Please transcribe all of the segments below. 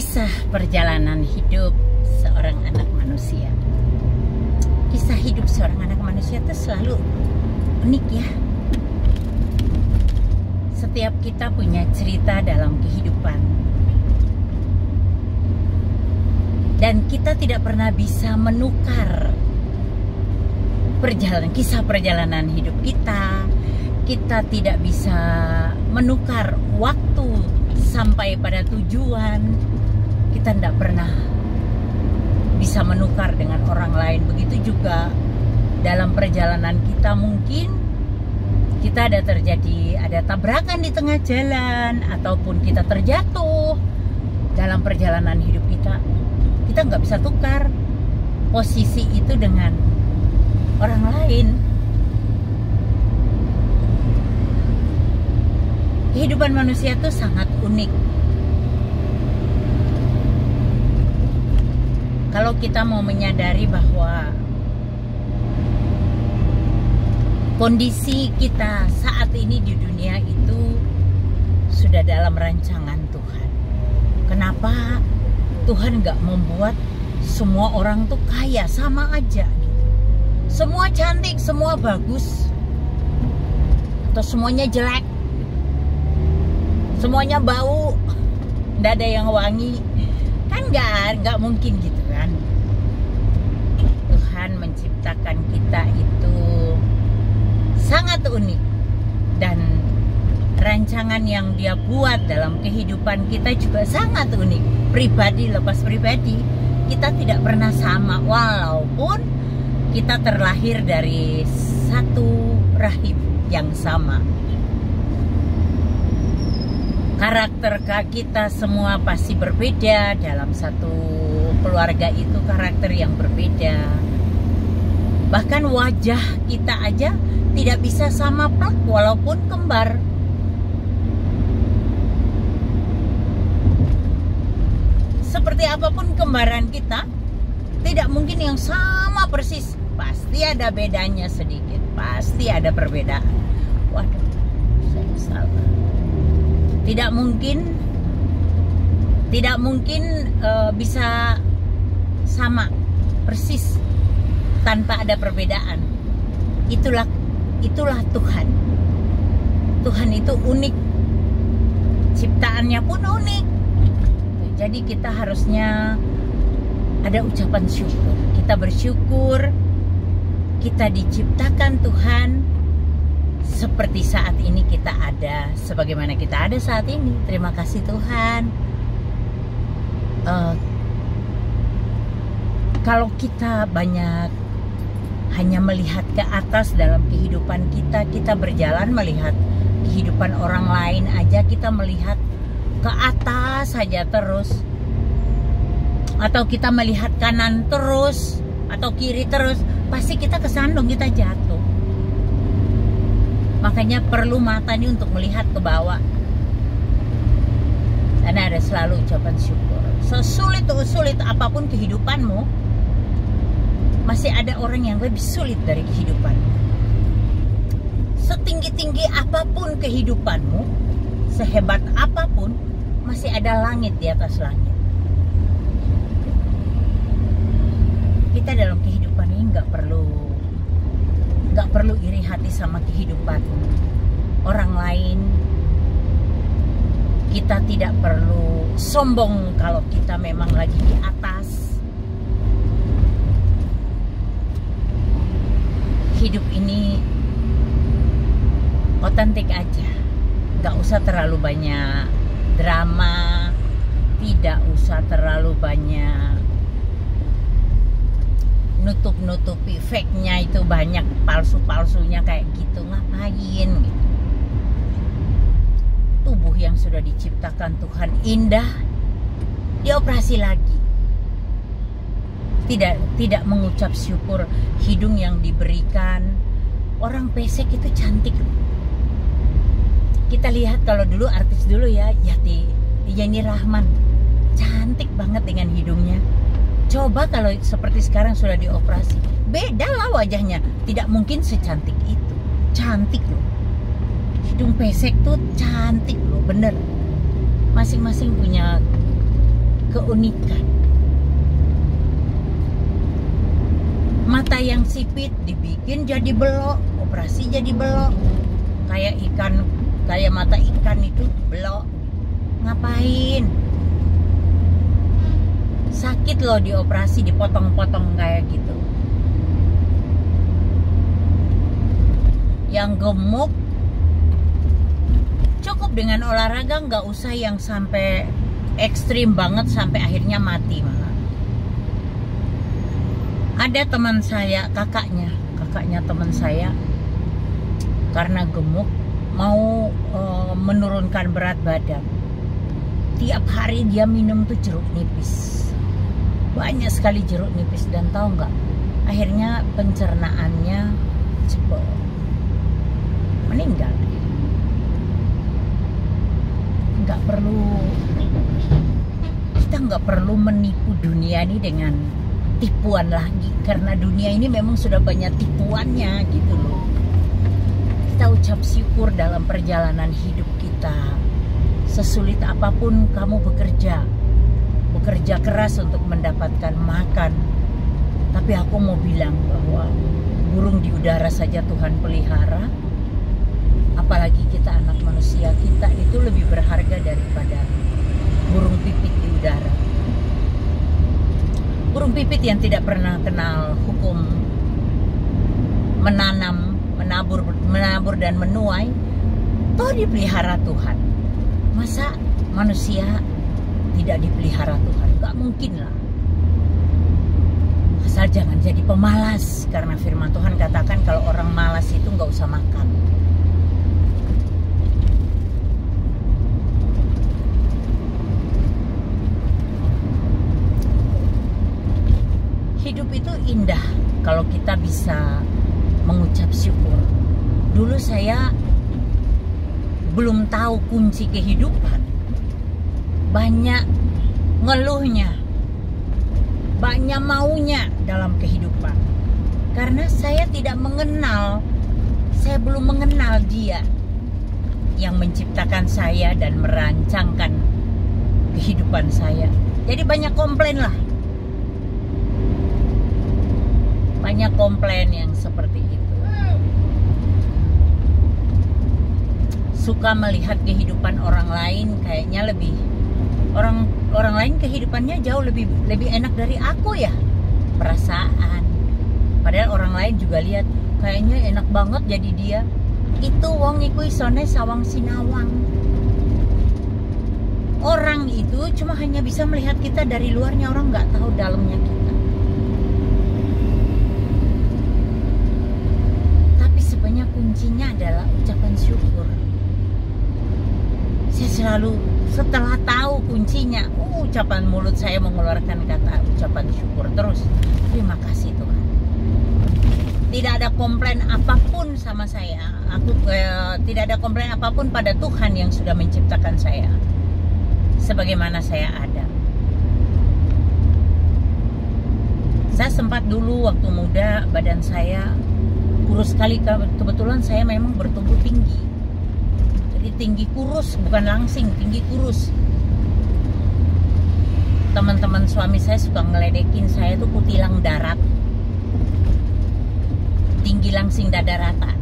Kisah perjalanan hidup seorang anak manusia. Kisah hidup seorang anak manusia itu selalu unik ya. Setiap kita punya cerita dalam kehidupan. Dan kita tidak pernah bisa menukar kisah perjalanan hidup kita. Kita tidak bisa menukar waktu sampai pada tujuan. Kita tidak pernah bisa menukar dengan orang lain. Begitu juga dalam perjalanan kita, mungkin kita ada tabrakan di tengah jalan, ataupun kita terjatuh dalam perjalanan hidup kita. Kita nggak bisa tukar posisi itu dengan orang lain. Kehidupan manusia itu sangat unik. Kalau kita mau menyadari bahwa kondisi kita saat ini di dunia itu sudah dalam rancangan Tuhan. Kenapa Tuhan nggak membuat semua orang tuh kaya sama aja gitu? Semua cantik, semua bagus, atau semuanya jelek, semuanya bau, nggak ada yang wangi, kan nggak mungkin gitu kan. Tuhan menciptakan kita itu sangat unik, dan rancangan yang Dia buat dalam kehidupan kita juga sangat unik. Pribadi lepas pribadi, kita tidak pernah sama, walaupun kita terlahir dari satu rahim yang sama. Karakter kita semua pasti berbeda. Dalam satu keluarga itu karakter yang berbeda. Bahkan wajah kita aja tidak bisa sama plek walaupun kembar. Seperti apapun kembaran kita, tidak mungkin yang sama persis. Pasti ada bedanya sedikit. Pasti ada perbedaan. Waduh, saya salah. Tidak mungkin bisa sama persis tanpa ada perbedaan. Itulah Tuhan. Tuhan itu unik. Ciptaannya pun unik. Jadi kita harusnya ada ucapan syukur. Kita bersyukur kita diciptakan Tuhan seperti saat ini kita ada, sebagaimana kita ada saat ini. Terima kasih Tuhan. Kalau kita banyak hanya melihat ke atas dalam kehidupan kita, kita berjalan melihat kehidupan orang lain aja, kita melihat ke atas saja terus, atau kita melihat kanan terus atau kiri terus, pasti kita kesandung, kita jatuh. Makanya perlu mata ini untuk melihat ke bawah. Karena ada selalu ucapan syukur. Sesulit apapun kehidupanmu, masih ada orang yang lebih sulit dari kehidupanmu. Setinggi-tinggi apapun kehidupanmu, sehebat apapun, masih ada langit di atas langit. Kita dalam kehidupan ini nggak perlu iri hati sama kehidupan orang lain. Kita tidak perlu sombong kalau kita memang lagi di atas. Hidup ini otentik aja, nggak usah terlalu banyak drama, tidak usah terlalu banyak nutup-nutupi, fake-nya itu banyak, palsu-palsunya kayak gitu, ngapain gitu. Tubuh yang sudah diciptakan Tuhan indah dioperasi lagi. Tidak mengucap syukur. Hidung yang diberikan, orang pesek itu cantik. Kita lihat kalau dulu artis dulu ya, Yenny Rahman, cantik banget dengan hidungnya. Coba kalau seperti sekarang sudah dioperasi, beda lah wajahnya. Tidak mungkin secantik itu. Cantik loh. Hidung pesek tuh cantik loh, bener. Masing-masing punya keunikan. Mata yang sipit dibikin jadi belok, operasi jadi belok. Kayak ikan, kayak mata ikan itu belok. Ngapain? Sakit loh dioperasi, dipotong-potong kayak gitu. Yang gemuk cukup dengan olahraga, nggak usah yang sampai ekstrim banget sampai akhirnya mati malah. Ada teman saya, kakaknya teman saya, karena gemuk mau menurunkan berat badan. Tiap hari dia minum tuh jeruk nipis, banyak sekali jeruk nipis, dan tahu nggak? Akhirnya pencernaannya jebol, meninggal. Kita nggak perlu menipu dunia ini dengan tipuan lagi, karena dunia ini memang sudah banyak tipuannya gitu loh. Kita ucap syukur dalam perjalanan hidup kita. Sesulit apapun kamu bekerja keras untuk mendapatkan makan, tapi aku mau bilang bahwa burung di udara saja Tuhan pelihara, apalagi kita anak manusia. Kita itu lebih berharga daripada burung pipit di udara. Burung pipit yang tidak pernah kenal hukum menanam, menabur dan menuai, toh dipelihara Tuhan. Masa manusia tidak dipelihara Tuhan? Gak mungkin lah. Asal jangan jadi pemalas, karena firman Tuhan katakan kalau orang malas itu gak usah makan. Hidup itu indah kalau kita bisa mengucap syukur. Dulu saya belum tahu kunci kehidupan, banyak ngeluhnya, banyak maunya dalam kehidupan, karena saya tidak mengenal, saya belum mengenal Dia yang menciptakan saya dan merancangkan kehidupan saya. Jadi banyak komplain lah, banyak komplain yang seperti itu. Suka melihat kehidupan orang lain, kayaknya lebih orang lain kehidupannya jauh lebih enak dari aku ya, perasaan. Padahal orang lain juga lihat kayaknya enak banget jadi dia. Itu wong iku isone sawang sinawang. Orang itu cuma hanya bisa melihat kita dari luarnya, orang nggak tahu dalamnya kita. Tapi sebenarnya kuncinya adalah ucapan syukur. Saya selalu setelah tahu kuncinya, ucapan mulut saya mengeluarkan kata ucapan syukur terus. Terima kasih Tuhan. Tidak ada komplain apapun sama saya. Tidak ada komplain apapun pada Tuhan yang sudah menciptakan saya sebagaimana saya ada. Saya sempat dulu waktu muda badan saya kurus sekali, kebetulan saya memang bertumbuh tinggi. Jadi tinggi kurus, bukan langsing, tinggi kurus. Teman-teman suami saya suka ngeledekin saya tuh kutilang darat, tinggi langsing dada rata.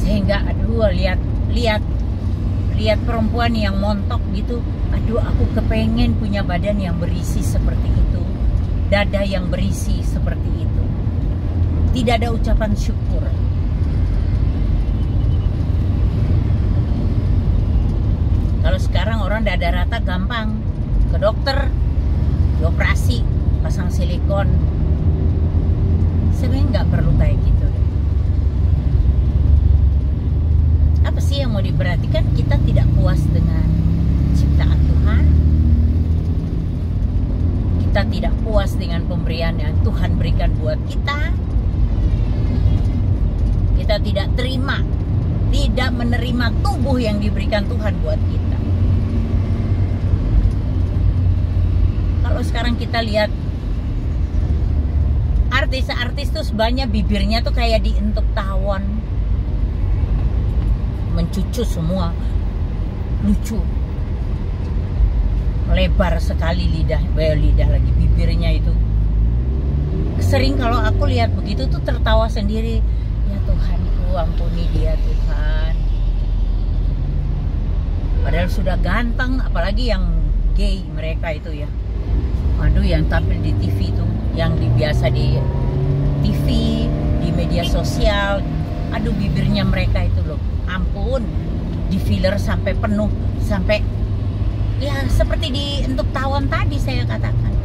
Sehingga aduh, lihat perempuan yang montok gitu, aduh aku kepengen punya badan yang berisi seperti itu, dada yang berisi seperti itu. Tidak ada ucapan syukur. Kalau sekarang orang dada rata gampang ke dokter, dioperasi, pasang silikon. Sebenarnya nggak perlu kayak gitu. Apa sih yang mau diperhatikan? Kita tidak puas dengan ciptaan Tuhan. Kita tidak puas dengan pemberian yang Tuhan berikan buat kita. Kita tidak menerima tubuh yang diberikan Tuhan buat kita. Kalau sekarang kita lihat artis-artis tuh sebanyak bibirnya tuh kayak dientuk tawon, mencucu semua, lucu. lebar sekali lidah lagi bibirnya itu. Sering kalau aku lihat begitu tuh tertawa sendiri. Ya Tuhanku, ampuni dia Tuhan. Padahal sudah ganteng, apalagi yang gay mereka itu ya. Aduh, yang tampil di TV itu, yang biasa di TV, di media sosial. Aduh, bibirnya mereka itu loh, ampun, di filler sampai penuh, sampai ya seperti di Entuk Tawon tadi saya katakan.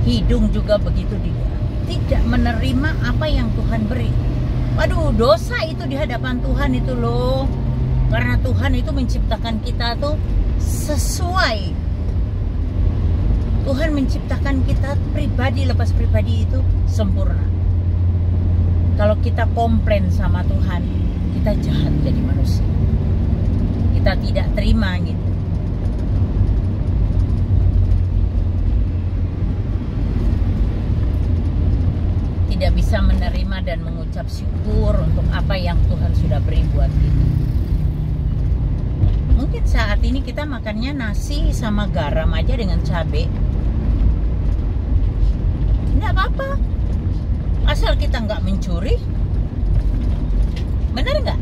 Hidung juga begitu, dia tidak menerima apa yang Tuhan beri. Waduh, dosa itu di hadapan Tuhan itu loh. Karena Tuhan itu menciptakan kita tuh sesuai. Tuhan menciptakan kita pribadi, lepas pribadi itu sempurna. Kalau kita komplain sama Tuhan, kita jahat jadi manusia. Kita tidak terima gitu. Tidak bisa menerima dan mengucap syukur untuk apa yang Tuhan sudah beri buat kita. Mungkin saat ini kita makannya nasi sama garam aja dengan cabai. Tidak apa-apa, asal kita nggak mencuri. Benar nggak?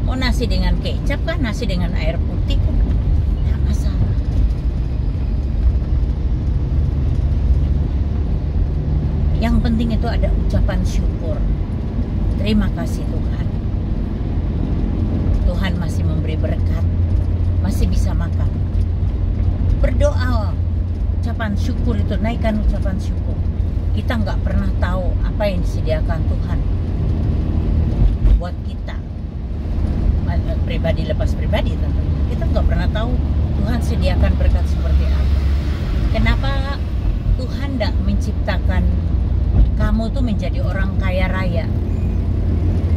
Mau nasi dengan kecap kan, nasi dengan air putih kan, nggak masalah. Yang penting itu ada ucapan syukur. Terima kasih Tuhan. Tuhan masih memberi berkat, masih bisa makan. Berdoa, ucapan syukur itu, naikkan ucapan syukur. Kita nggak pernah tahu apa yang disediakan Tuhan buat kita. Pribadi lepas pribadi tentunya. Kita nggak pernah tahu Tuhan sediakan berkat seperti apa. Kenapa Tuhan nggak menciptakan kamu tuh menjadi orang kaya raya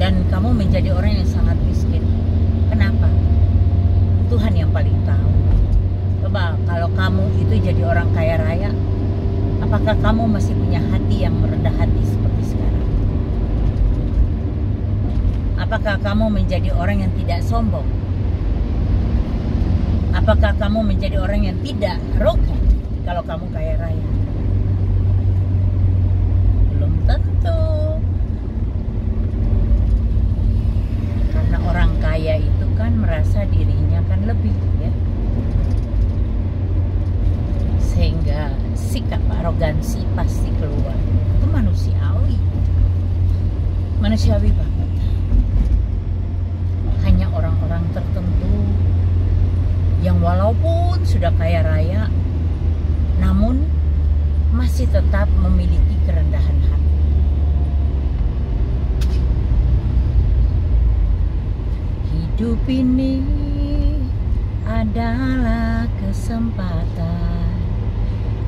dan kamu menjadi orang yang sangat miskin? Kenapa? Tuhan yang paling tahu. Coba kalau kamu itu jadi orang kaya raya, apakah kamu masih punya hati yang merendah hati seperti sekarang? Apakah kamu menjadi orang yang tidak sombong? Apakah kamu menjadi orang yang tidak arogan kalau kamu kaya raya? Belum tentu. Karena orang kaya itu kan merasa dirinya kan lebih ya. Sehingga sikap arogansi pasti keluar. Itu manusiawi. Manusiawi banget. Hanya orang-orang tertentu yang walaupun sudah kaya raya, namun masih tetap memiliki kerendahan hati. Hidup ini adalah kesempatan.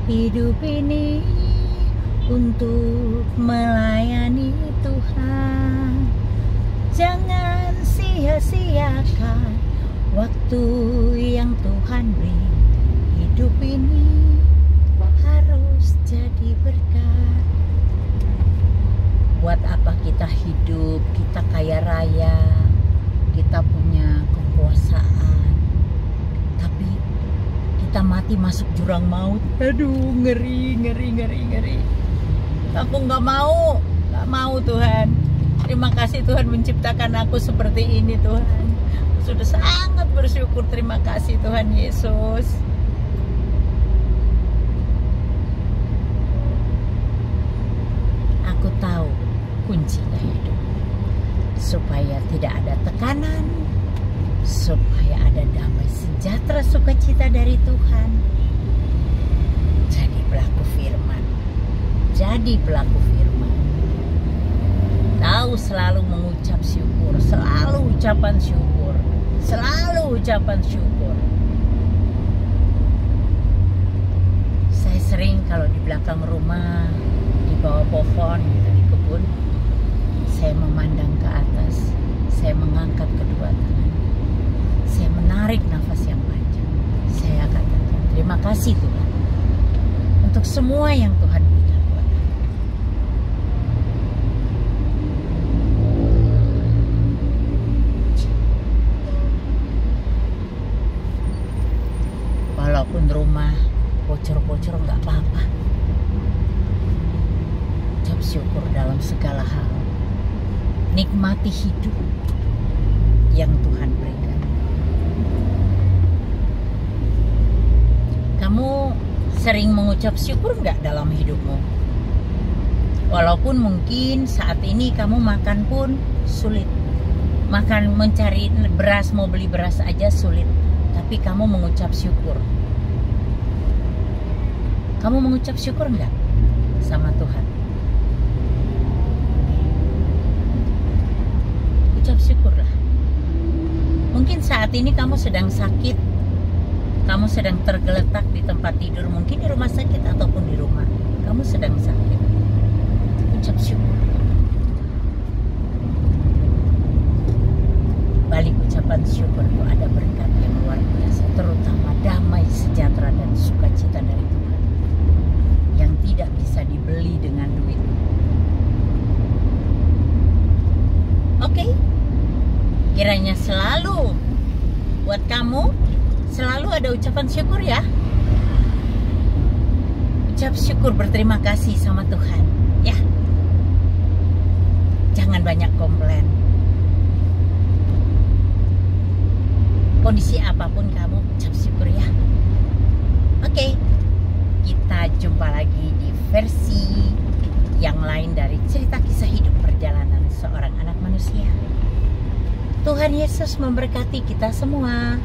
Hidup ini untuk melayani Tuhan. Jangan sia-siakan waktu yang Tuhan beri. Hidup ini harus jadi berkat. Buat apa kita hidup, kita kaya raya, kita punya kekuasaan, tapi kita mati masuk jurang maut. Aduh, ngeri. Aku nggak mau Tuhan. Terima kasih Tuhan menciptakan aku seperti ini Tuhan. Sudah sangat bersyukur. Terima kasih Tuhan Yesus. Aku tahu kuncinya hidup, supaya tidak ada tekanan, supaya ada damai sejahtera sukacita dari Tuhan. Jadi pelaku firman. Tahu selalu mengucap syukur, selalu ucapan syukur. Saya sering kalau di belakang rumah, di bawah pohon gitu, di kebun, saya memandang ke atas, saya mengangkat kedua tangan, saya menarik nafas yang panjang. Saya katakan terima kasih Tuhan untuk semua yang Tuhan berikan buat aku. walaupun rumah bocor-bocor nggak apa-apa. Ucap syukur dalam segala hal. Nikmati hidup yang Tuhan berikan. Kamu sering mengucap syukur nggak dalam hidupmu? Walaupun mungkin saat ini kamu makan pun sulit. Makan, mencari beras, mau beli beras aja sulit. Tapi kamu mengucap syukur. Kamu mengucap syukur nggak sama Tuhan? Ucap syukurlah. Mungkin saat ini kamu sedang sakit, kamu sedang tergeletak di tempat tidur, mungkin di rumah sakit ataupun di rumah. Kamu sedang sakit. Ucap syukur. Balik ucapan syukur itu ada berkat yang luar biasa, terutama damai, sejahtera, dan sukacita dari Tuhan yang tidak bisa dibeli dengan duit. Oke? Kiranya selalu buat kamu selalu ada ucapan syukur ya. Ucap syukur, berterima kasih sama Tuhan ya. Jangan banyak komplain. Kondisi apapun kamu ucap syukur ya. Oke, kita jumpa lagi di versi yang lain dari cerita kisah hidup perjalanan seorang anak manusia. Tuhan Yesus memberkati kita semua.